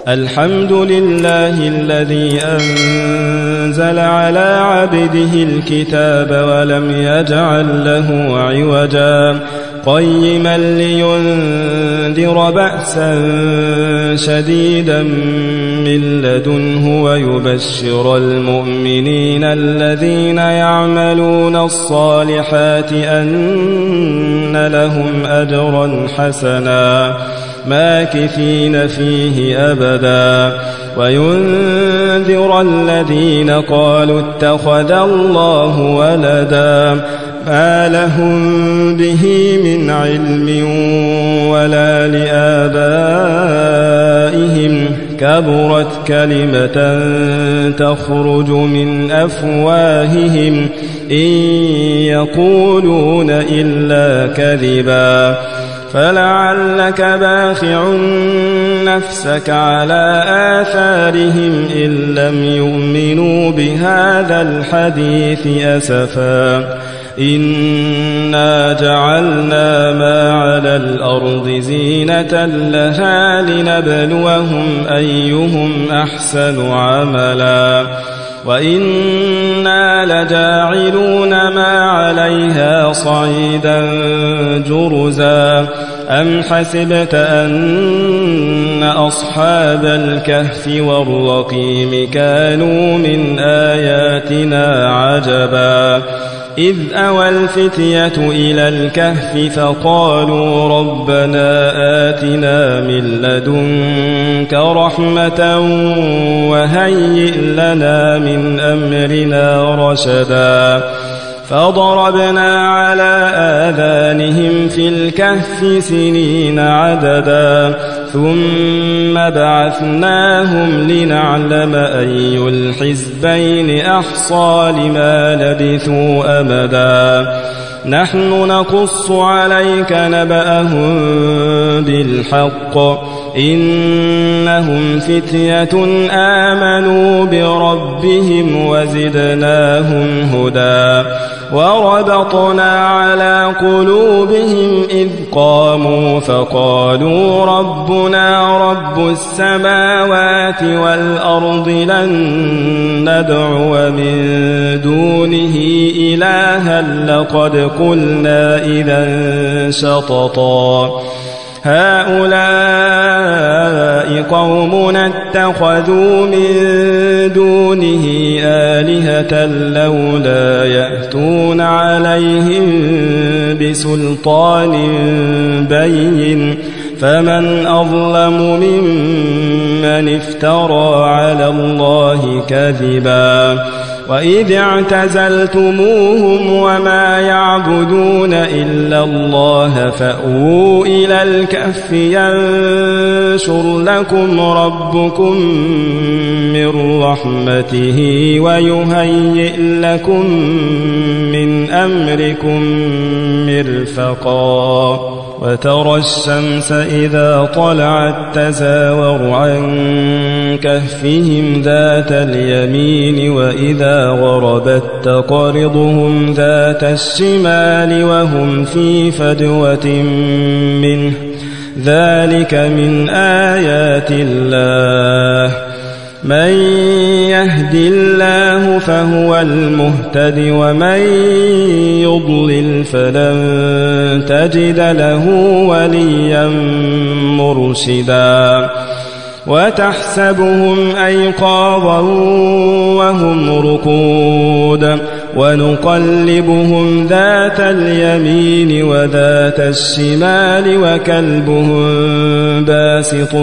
الحمد لله الذي أنزل على عبده الكتاب ولم يجعل له عوجا قيما لينذر بأسا شديدا من لدنه ويبشر المؤمنين الذين يعملون الصالحات أن لهم أجرا حسنا ماكثين فيه أبدا وينذر الذين قالوا اتخذ الله ولدا ما لهم به من علم ولا لآبائهم كبرت كلمة تخرج من أفواههم إن يقولون إلا كذبا فلعلك باخع نفسك على آثارهم إن لم يؤمنوا بهذا الحديث أسفا إنا جعلنا ما على الأرض زينة لها لنبلوهم أيهم أحسن عملا وإنا لجاعلون ما عليها صعيدا جرزا أم حسبت أن أصحاب الكهف والرقيم كانوا من آياتنا عجبا إذ أوى الفتية إلى الكهف فقالوا ربنا آتنا من لدنك رحمة وهيئ لنا من أمرنا رشدا فضربنا على آذانهم في الكهف سنين عددا ثم بعثناهم لنعلم أي الحزبين أحصى لما لبثوا أمدا نحن نقص عليك نبأهم بالحق إنهم فتية آمنوا بربهم وزدناهم هدى وربطنا على قلوبهم إذ قاموا فقالوا ربنا رب السماوات والأرض لن ندعو من دونه إلها لقد قلنا إذا شططا هؤلاء قومنا اتخذوا من دونه آلهة لولا يأتون عليهم بسلطان بين فمن أظلم ممن افترى على الله كذبا وإذ اعتزلتموهم وما يعبدون إلا الله فأووا إلى الكهف ينشر لكم ربكم من رحمته ويهيئ لكم من أمركم مرفقا وترى الشمس إذا طلعت تزاور عن كهفهم ذات اليمين وإذا غربت تقرضهم ذات الشمال وهم في فجوة منه ذلك من آيات الله من يهد الله فهو المهتد ومن يضلل فلن تجد له وليا مرشدا وتحسبهم أيقاظا وهم رقود ونقلبهم ذات اليمين وذات الشمال وكلبهم باسط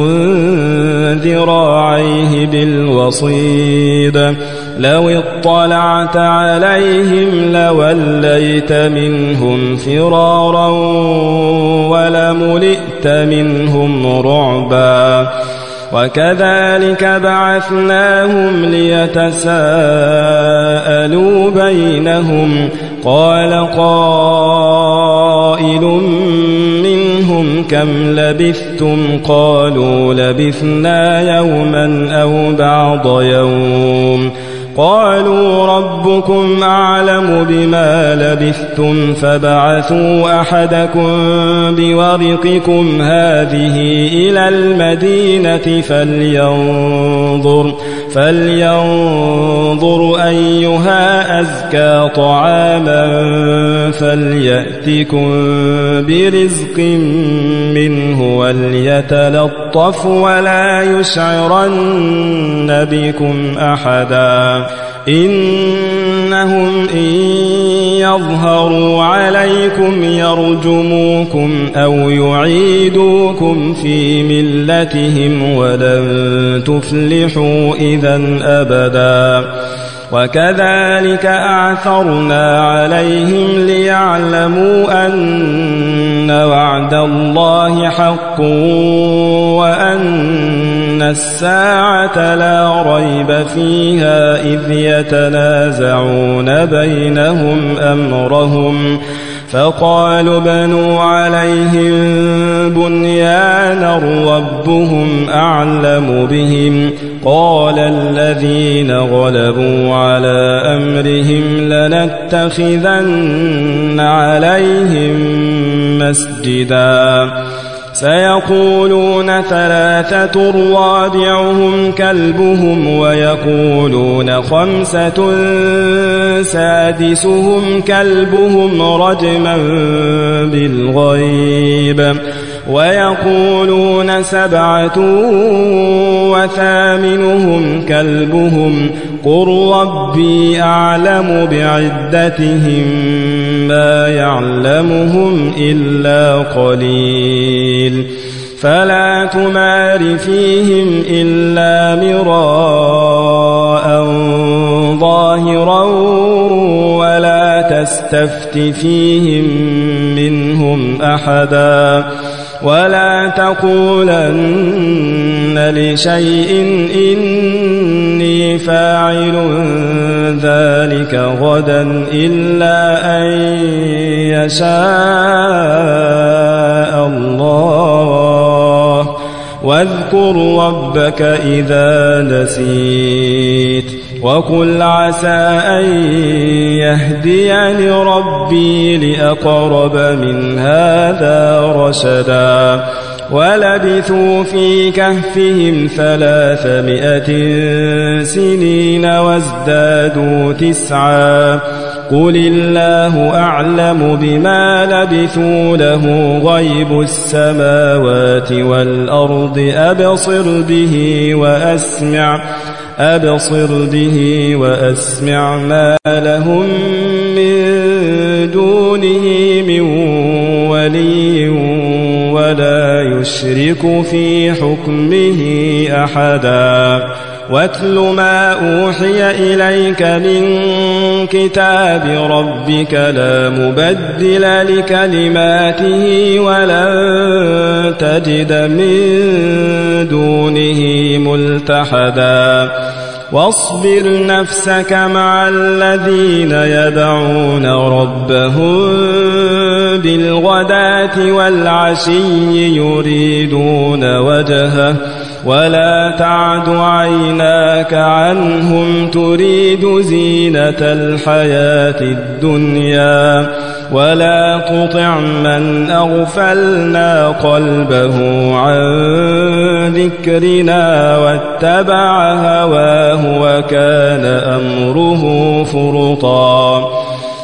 ذراعيه بالوصيد لو اطلعت عليهم لوليت منهم فرارا ولملئت منهم رعبا وكذلك بعثناهم ليتساءلوا بينهم قال قائل منهم كم لبثتم قالوا لبثنا يوما أو بعض يوم قالوا ربكم أعلم بما لبثتم فبعثوا أحدكم بورقكم هذه إلى المدينة فلينظر أيها أزكى طعاما فليأتكم برزق منه وليتلطف ولا يشعرن بكم أحدا إنهم إن يظهروا عليكم يرجموكم أو يعيدوكم في ملتهم ولن تفلحوا إذا أبدا وكذلك أعثرنا عليهم ليعلموا أن وعد الله حق وأن الساعة لا ريب فيها إذ يتنازعون بينهم أمرهم فقالوا بنوا عليهم بنيانا ربهم أعلم بهم قال الذين غلبوا على أمرهم لنتخذن عليهم مسجدا سيقولون ثلاثة رابعهم كلبهم ويقولون خمسة سادسهم كلبهم رجما بالغيب ويقولون سبعة وثامنهم كلبهم قل ربي أعلم بعدتهم ما يعلمهم إلا قليل فلا تمار فيهم إلا مراء ظاهرا ولا تستفت فيهم منهم أحدا ولا تقولن لشيء إني فاعل ذلك غدا إلا أن يشاء الله واذكر ربك إذا نسيت وقل عسى أن يهديني ربي لأقرب من هذا رشدا ولبثوا في كهفهم 300 سنين وازدادوا 9 قل الله أعلم بما لبثوا له غيب السماوات والأرض أبصر به وأسمع ما لهم من دونه من ولي ولا يشرك في حكمه أحدا واتل ما أوحي إليك من كتاب ربك لا مبدل لكلماته ولن تجد من دونه ملتحدا واصبر نفسك مع الذين يدعون ربهم بالغداة والعشي يريدون وجهه ولا تعد عيناك عنهم تريد زينة الحياة الدنيا ولا تطع من أغفلنا قلبه عن ذكرنا واتبع هواه وكان أمره فرطا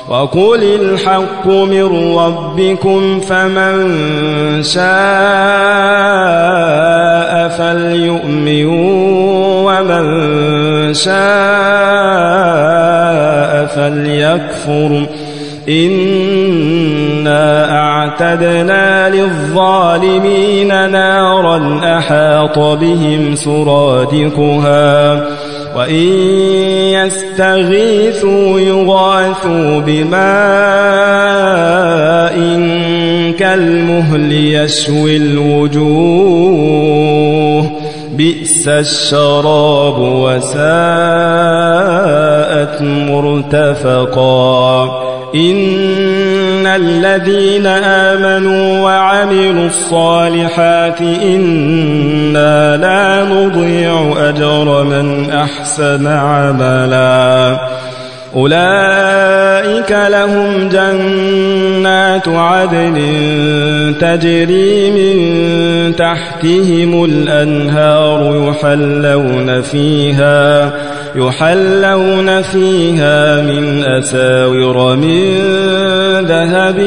وقل الحق من ربكم فمن شاء فليؤمن ومن شاء فليكفر إنا أعتدنا للظالمين نارا أحاط بهم سرادقها وإن يستغيثوا يغاثوا بماء كالمهل يشوي الوجوه بئس الشراب وساءت مرتفقا إن الذين آمنوا وعملوا الصالحات إنا لا نضيع أجر من أحسن عملا أولئك لهم جنات عدن تجري من تحتهم الأنهار يحلون فيها من أساور من ذهب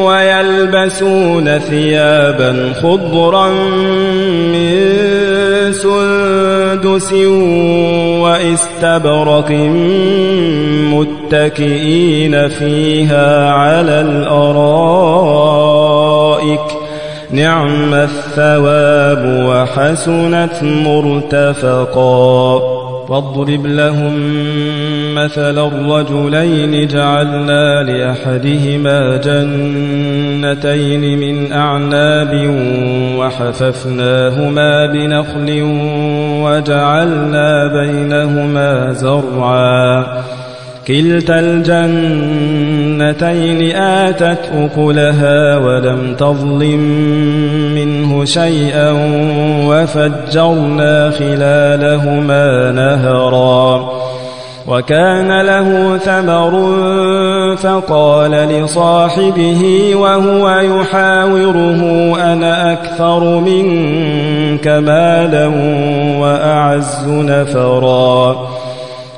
ويلبسون ثيابا خضرا من سندس واستبرق متكئين فيها على الأرائك نعم الثواب وحسنت مرتفقا واضرب لهم مثل الرجلين جعلنا لأحدهما جنتين من أعناب وحففناهما بنخل وجعلنا بينهما زرعا كلتا الجنتين آتت أكلها ولم تظلم منه شيئا وفجرنا خلالهما نهرا وكان له ثمر فقال لصاحبه وهو يحاوره أنا أكثر منك مالا وأعز نفرا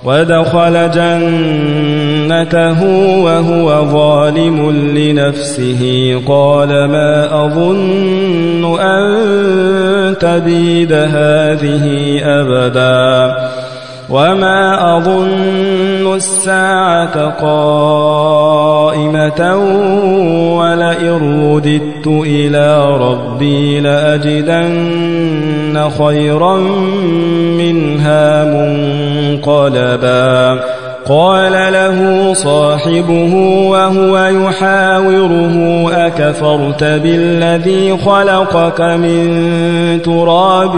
ودخل جنته وهو ظالم لنفسه قال ما أظن أن تبيد هذه أبدا وما أظن الساعة قائمة ولئن رددت إلى ربي لأجدن خيرا منها منقلبا قال له صاحبه وهو يحاوره أكفرت بالذي خلقك من تراب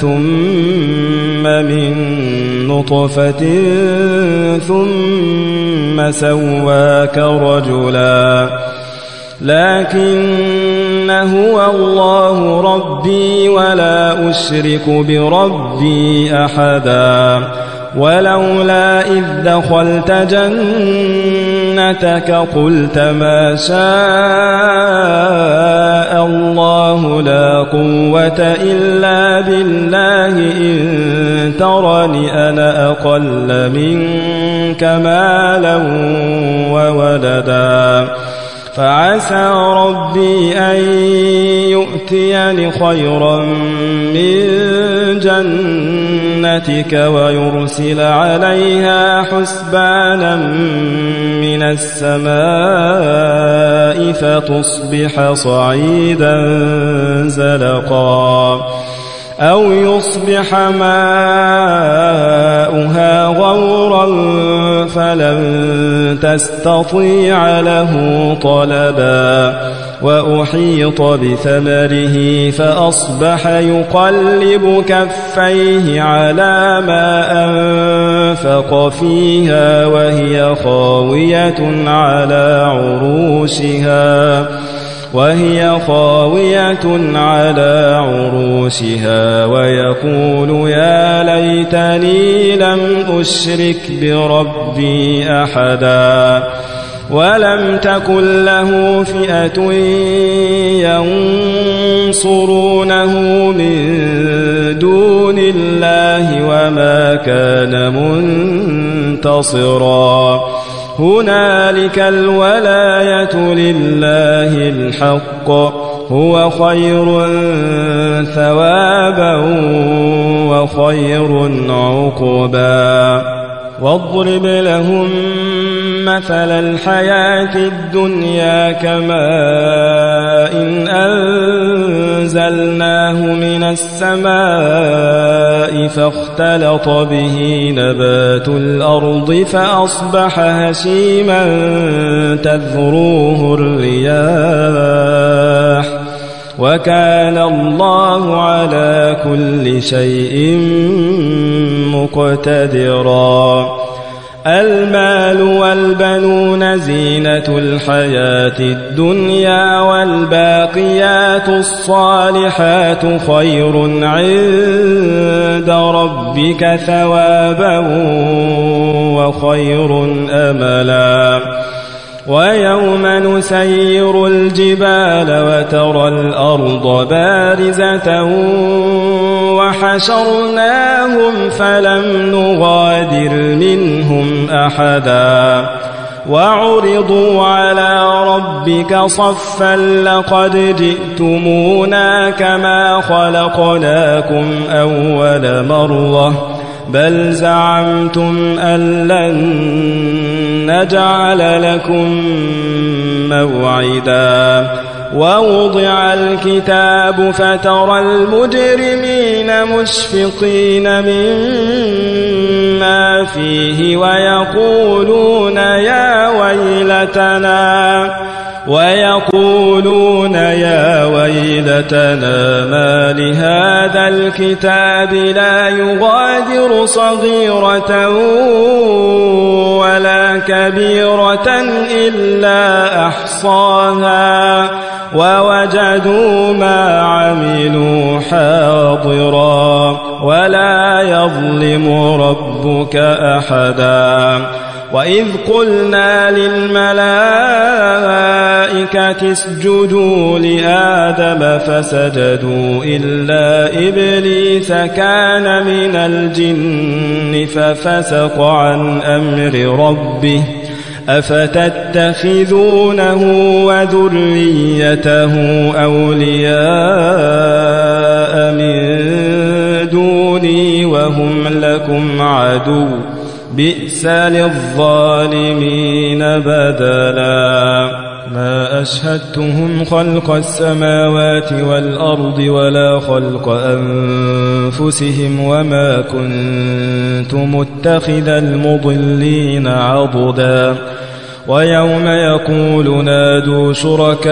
ثم من نطفة ثم سواك رجلا لكن هو الله ربي ولا أشرك بربي أحدا ولولا إذ دخلت جنتك قلت ما شاء الله لا قوة إلا بالله إن ترني أنا أقل منك مالا وولدا فعسى ربي أن يؤتيني خيرا من جنتك ويرسل عليها حسبانا من السماء فتصبح صعيدا زلقا أو يصبح ماؤها غورا فلن تستطيع له طلبا وأحيط بثمره فأصبح يقلب كفيه على ما أنفق فيها وهي خاوية على عروشها ويقول يا ليتني لم أشرك بربي أحدا ولم تكن له فئة ينصرونه من دون الله وما كان منتصرا هنالك الولاية لله الحق هو خير ثوابا وخير عقبا واضرب لهم مثل الحياة الدنيا كماء إن أنزلناه من السماء فاختلط به نبات الأرض فأصبح هشيما تذروه الرياح وكان الله على كل شيء مقتدرا المال والبنون زينة الحياة الدنيا والباقيات الصالحات خير عند ربك ثوابا وخير أملا ويوم نسير الجبال وترى الأرض بارزة وحشرناهم فلم نغادر منهم أحدا وعرضوا على ربك صفا لقد جئتمونا كما خلقناكم أول مرة بل زعمتم أن لن نجعل لكم موعدا ووضع الكتاب فترى المجرمين مشفقين مما فيه ويقولون يا ويلتنا ما لهذا الكتاب لا يغادر صغيرة ولا كبيرة إلا أحصاها ووجدوا ما عملوا حاضرا ولا يظلم ربك أحدا وإذ قلنا للملائكة اسجدوا لآدم فسجدوا إلا إبليس كان من الجن ففسق عن أمر ربه أفتتخذونه وذريته أولياء من دوني وهم لكم عدو بئس للظالمين بدلا ما أشهدتهم خلق السماوات والأرض ولا خلق أنفسهم وما كنت متخذ المضلين عضدا ويوم يقول نادوا شركائي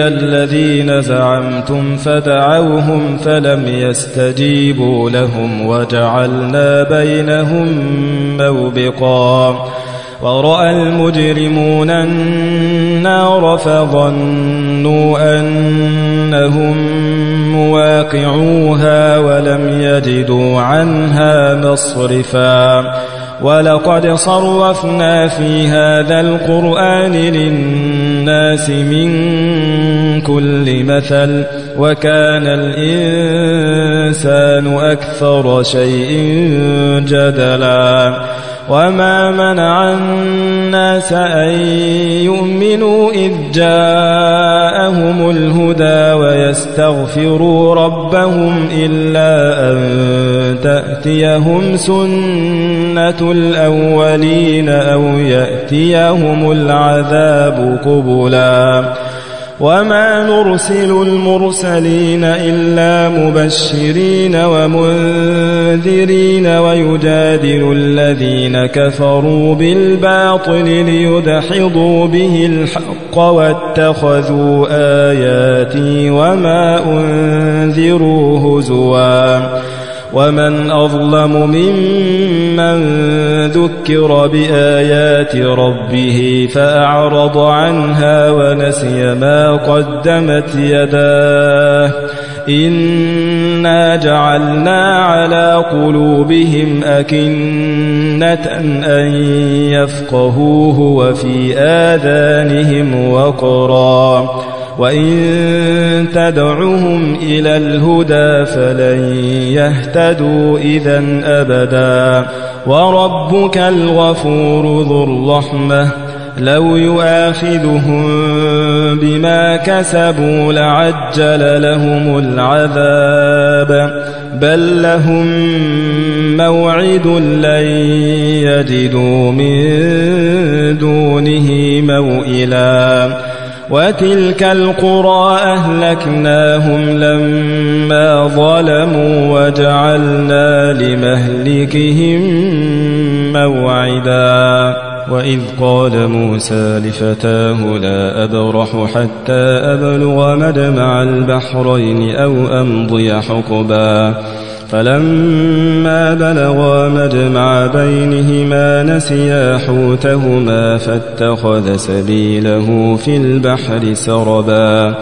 الذين زعمتم فدعوهم فلم يستجيبوا لهم وجعلنا بينهم موبقا ورأى المجرمون النار فظنوا أنهم مواقعوها ولم يجدوا عنها مصرفا ولقد صرفنا في هذا القرآن للناس من كل مثل وكان الإنسان أكثر شيء جدلا وما منع الناس أن يؤمنوا إذ جاءهم الهدى ويستغفروا ربهم إلا أن تأتيهم سنة الأولين أو يأتيهم العذاب قبلا وما نرسل المرسلين إلا مبشرين ومنذرين ويجادل الذين كفروا بالباطل ليدحضوا به الحق واتخذوا آياتي وما أنذروا هزوا ومن أظلم ممن ذكر بآيات ربه فأعرض عنها ونسي ما قدمت يداه إنا جعلنا على قلوبهم أكنة أن يفقهوه وفي آذانهم وقرا وإن تدعهم إلى الهدى فلن يهتدوا إذن أبدا وربك الغفور ذو الرحمة لو يؤاخذهم بما كسبوا لعجل لهم العذاب بل لهم موعد لن يجدوا من دونه موئلا وتلك القرى أهلكناهم لما ظلموا وجعلنا لمهلكهم موعدا وإذ قال موسى لفتاه لا أبرح حتى أبلغ مجمع البحرين أو أمضي حقبا فلما بلغا مجمع بينهما نسيا حوتهما فاتخذ سبيله في البحر سربا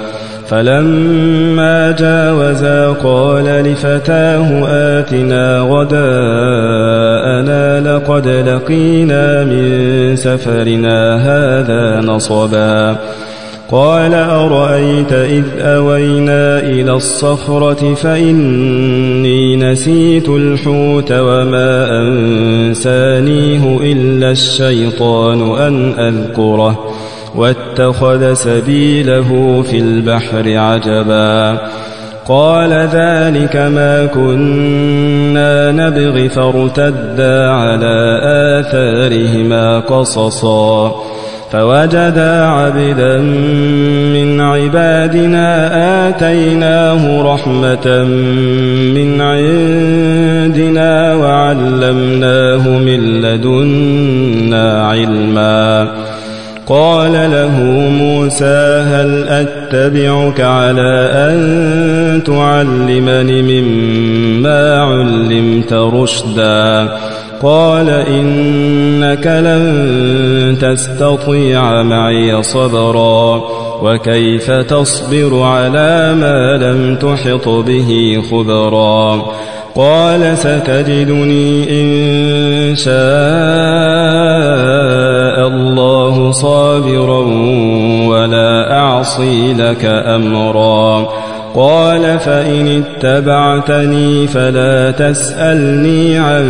فلما جاوزا قال لفتاه آتنا غداءنا لقد لقينا من سفرنا هذا نصبا قال أرأيت إذ أوينا إلى الصخرة فإني نسيت الحوت وما أنسانيه إلا الشيطان أن أذكره واتخذ سبيله في البحر عجبا قال ذلك ما كنا نبغي فارتدا على آثارهما قصصا فوجدا عبدا من عبادنا آتيناه رحمة من عندنا وعلمناه من لدنا علما قال له موسى هل أتبعك على أن تعلمني مما علمت رشدا قال إنك لن تستطيع معي صبرا وكيف تصبر على ما لم تحط به خبرا قال ستجدني إن شاء الله صابرا ولا أعصي لك أمرا قال فإن اتبعتني فلا تسألني عن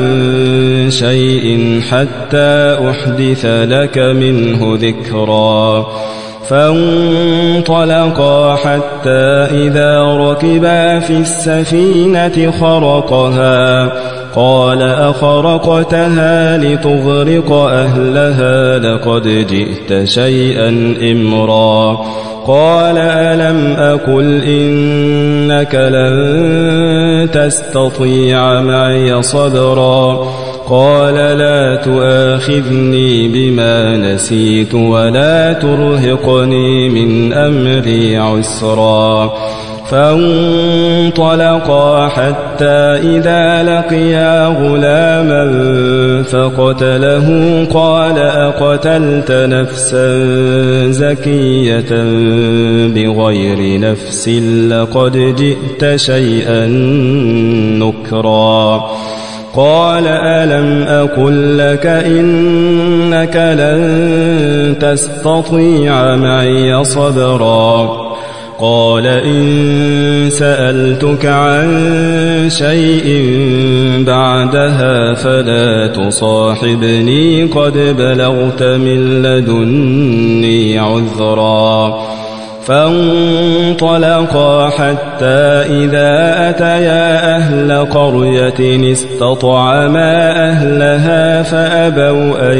شيء حتى أحدث لك منه ذكرا فانطلقا حتى إذا ركبا في السفينة خرقها قال أخرقتها لتغرق أهلها لقد جئت شيئا إمرا قال ألم أقل إنك لن تستطيع معي صبرا قال لا تؤاخذني بما نسيت ولا ترهقني من أمري عسرا فانطلقا حتى إذا لقيا غلاما فقتله قال أقتلت نفسا زكية بغير نفس لقد جئت شيئا نكرا قال ألم أقل لك إنك لن تستطيع معي صبرا قال إن سألتك عن شيء بعدها فلا تصاحبني قد بلغت من لدني عذرا فانطلقا حتى إذا أتيا أهل قرية استطعما أهلها فأبوا أن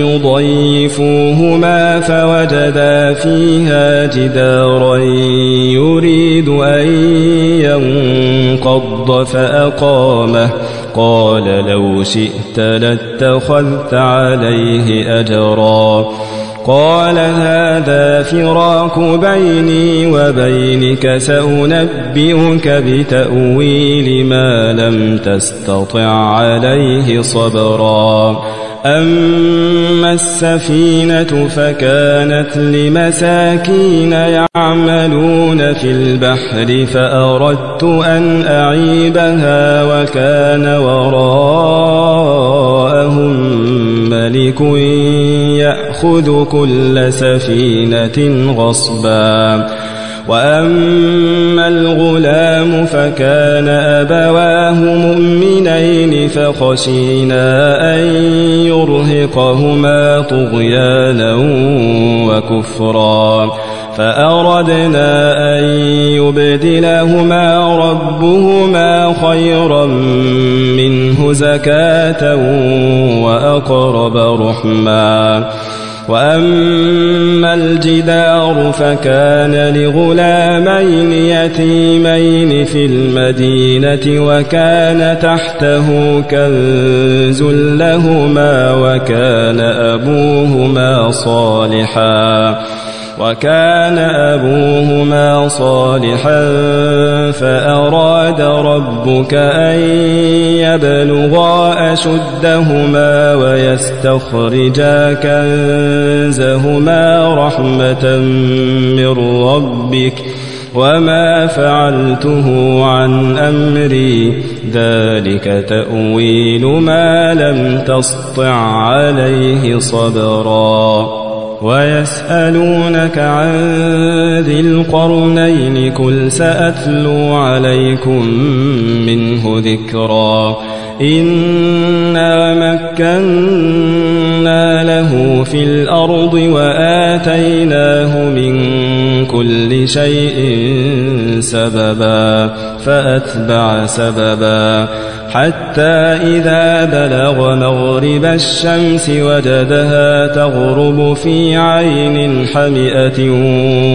يضيفوهما فوجدا فيها جدارا يريد أن ينقض فأقامه قال لو شئت لاتخذت عليه أجرا قال هذا فراق بيني وبينك سأنبئك بتأويل ما لم تستطع عليه صبرا أما السفينة فكانت لمساكين يعملون في البحر فأردت أن أعيبها وكان وراءهم ملك يأخذ كل سفينة غصبا وأما الغلام فكان أبواه مؤمنين فخشينا أن يرهقهما طغيانا وكفرا فأردنا أن يبدلهما ربهما خيرا منه زكاة وأقرب رحما وأما الجدار فكان لغلامين يتيمين في المدينة وكان تحته كنز لهما وكان أبوهما صالحا وكان أبوهما صالحا فأراد ربك أن يبلغا أشدهما ويستخرجا كنزهما رحمة من ربك وما فعلته عن أمري ذلك تأويل ما لم تسطع عليه صبرا ويسألونك عن ذي القرنين قل سأتلو عليكم منه ذكرا إنا مكنا له في الأرض وآتيناه من كل شيء سببا فأتبع سببا حتى إذا بلغ مغرب الشمس وجدها تغرب في عين حمئة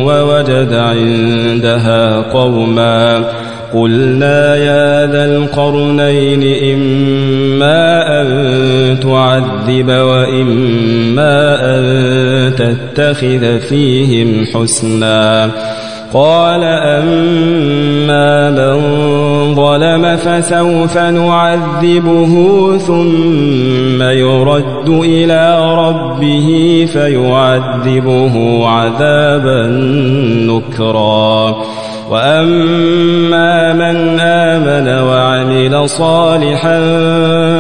ووجد عندها قوما قلنا يا ذا القرنين إما أن تعذب وإما أن تتخذ فيهم حسنا قال أما من ظلم فسوف نعذبه ثم يرد إلى ربه فيعذبه عذابا نكرا وأما من آمن وعمل صالحا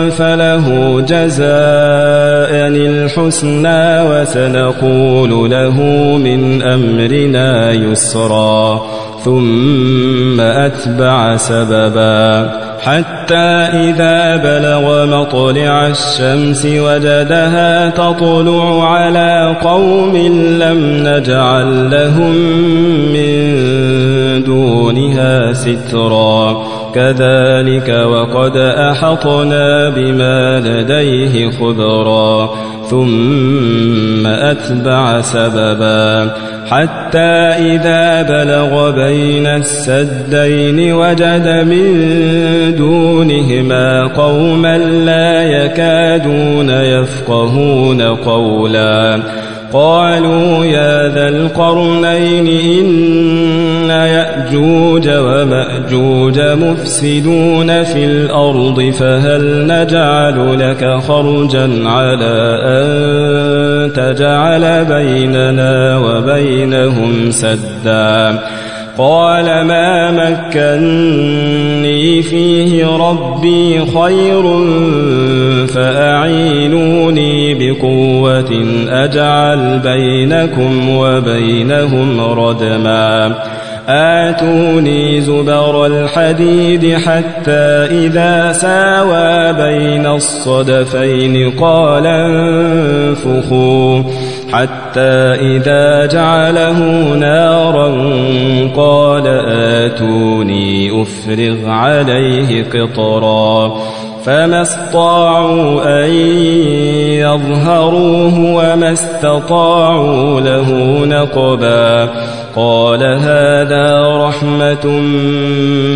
فله جزاء الحسنى وسنقول له من أمرنا يسرا ثم أتبع سببا حتى إذا بلغ مطلع الشمس وجدها تطلع على قوم لم نجعل لهم من دونها سترا كذلك وقد أحطنا بما لديه خبرا ثم أتبع سببا حتى إذا بلغ بين السدين وجد من دونهما قوما لا يكادون يفقهون قولا قالوا يا ذا القرنين إن يأجوج ومأجوج مفسدون في الأرض فهل نجعل لك خرجا على أن تجعل بيننا وبينهم سدا قال ما مكني فيه ربي خير فأعينوني بقوة أجعل بينكم وبينهم ردما آتوني زبر الحديد حتى إذا ساوى بين الصدفين قال انفخوا حتى إذا جعله نارا قال آتوني أفرغ عليه قطرا فما استطاعوا أن يظهروه وما استطاعوا له نقبا قال هذا رحمة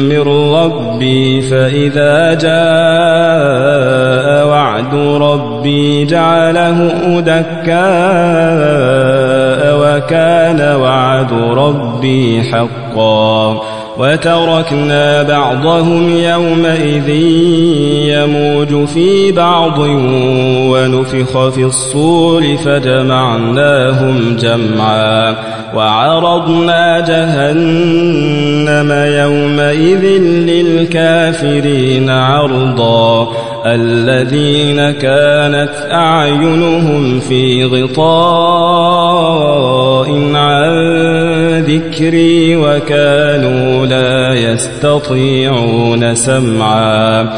من ربي فإذا جاء وعد ربي جعله دكاء وكان وعد ربي حقا وتركنا بعضهم يومئذ يموج في بعض ونفخ في الصور فجمعناهم جمعا وعرضنا جهنم يومئذ للكافرين عرضا الذين كانت أعينهم في غطاء عن ذكري وكانوا لا يستطيعون سمعا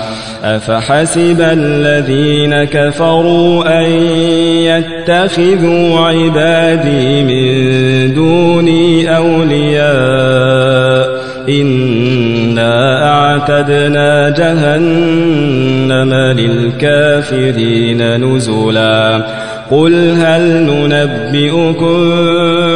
أفحسب الذين كفروا أن يتخذوا عبادي من دوني أولياء إنا أعتدنا جهنم للكافرين نزلا قل هل ننبئكم أنبئكم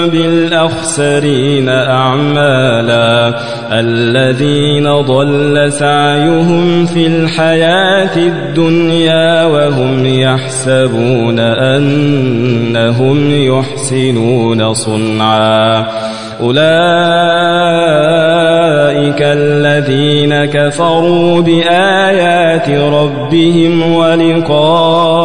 بالأخسرين أعمالا الذين ضل سعيهم في الحياة الدنيا وهم يحسبون أنهم يحسنون صنعا أولئك الذين كفروا بآيات ربهم ولقائه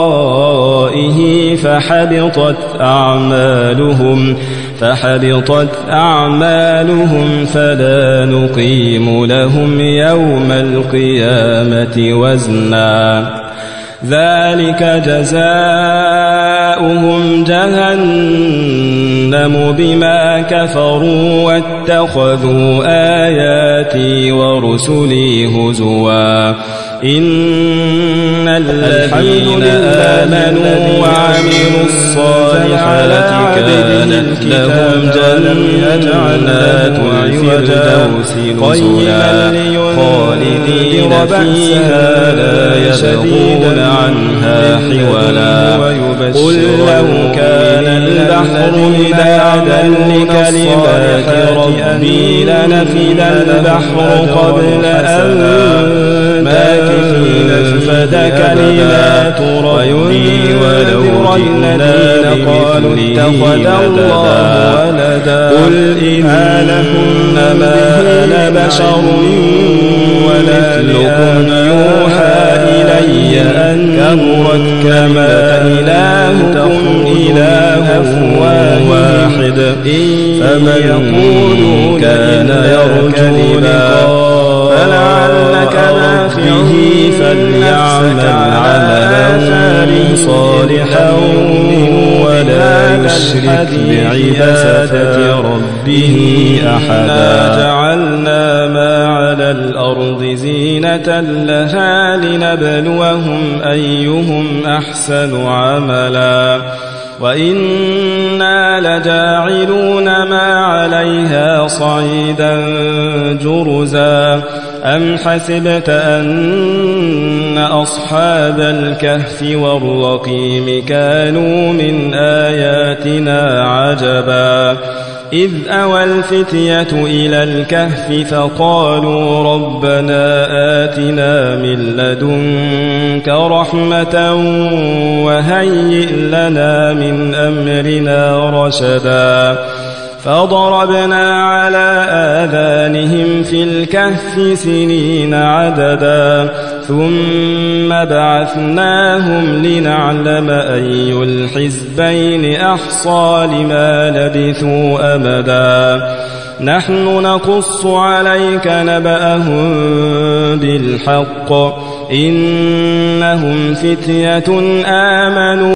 فحبطت أعمالهم فلا نقيم لهم يوم القيامة وزنا ذلك جزاؤهم جهنم بما كفروا واتخذوا آياتي ورسلي هزوا إن الذين آمنوا وعملوا الصالحات كانت لهم جنات الفردوس نزلا خالدين فيها لا يبغون عنها حولا قل لو كان البحر مدادا لكلمات ربي لنفد البحر قبل أن نفد كلمات ربي ولو جئنا بمثله مددا قل إنما أنا بشر ومثلكم يوحى إلي أنكم إلهكم إله واحد فمن كان يرجو لقاء فلعلك باخعه فليعمل عملا صالحا ولا يشرك بعبادة ربه أحدا جعلنا ما على الأرض زينة لها لنبلوهم أيهم أحسن عملا وإنا لجاعلون ما عليها صعيدا جرزا أم حسبت أن أصحاب الكهف والرقيم كانوا من آياتنا عجبا إذ أوى الفتية إلى الكهف فقالوا ربنا آتنا من لدنك رحمة وهيئ لنا من أمرنا رشدا فضربنا على آذانهم في الكهف سنين عددا ثم بعثناهم لنعلم أي الحزبين أحصى لما لبثوا أمدا نحن نقص عليك نبأهم بالحق إنهم فتية آمنوا